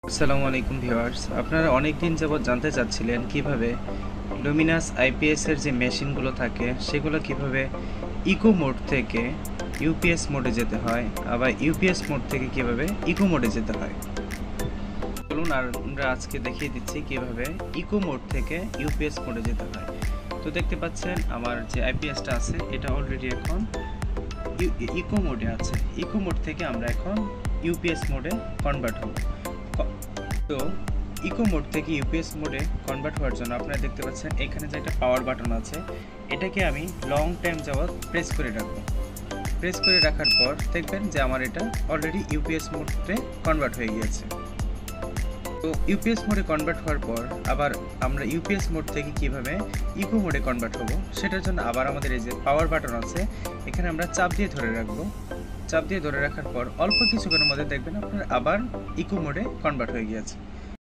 আসসালামু আলাইকুম ভিউয়ার্স, আপনারা অনেক দিন যাবৎ জানতে চাচ্ছিলেন কিভাবে লুমিনাস আইপিএস এর যে মেশিনগুলো থাকে সেগুলো কিভাবে ইকো মোড থেকে ইউপিএস মোডে যেতে হয়, আবার ইউপিএস মোড থেকে কিভাবে ইকো মোডে যেতে হয়। চলুন আমরা আজকে দেখিয়ে দিচ্ছি কিভাবে ইকো মোড থেকে ইউপিএস মোডে যেতে হয়। তো দেখতে পাচ্ছেন আমার যে আইপিএসটা আছে এটা অলরেডি এখন ইকো মোডে আছে। ইকো মোড থেকে আমরা এখন ইউপিএস মোডে কনভার্ট হব। তো ইকো মোড থেকে ইউপিএস মোডে কনভার্ট হওয়ার জন্য আপনারা দেখতে পাচ্ছেন এখানে যে একটা পাওয়ার বাটন আছে, এটাকে আমি লং টাইম যাবত প্রেস করে রাখবো। প্রেস করে রাখার পর দেখবেন যে আমার এটা অলরেডি ইউপিএস মোডে কনভার্ট হয়ে গিয়েছে। তো ইউপিএস মোডে কনভার্ট হওয়ার পর আবার আমরা ইউপিএস মোড থেকে কিভাবে ইকো মোডে কনভার্ট হব সেটার জন্য আবার আমাদের এই যে পাওয়ার বাটন আছে এখানে আমরা চাপ দিয়ে ধরে রাখবো। চাপ দিয়ে ধরে রাখার পর অল্প কিছুক্ষণের মধ্যে দেখবেন আপনার আবার ইকো মোডে কনভার্ট হয়ে গিয়েছে।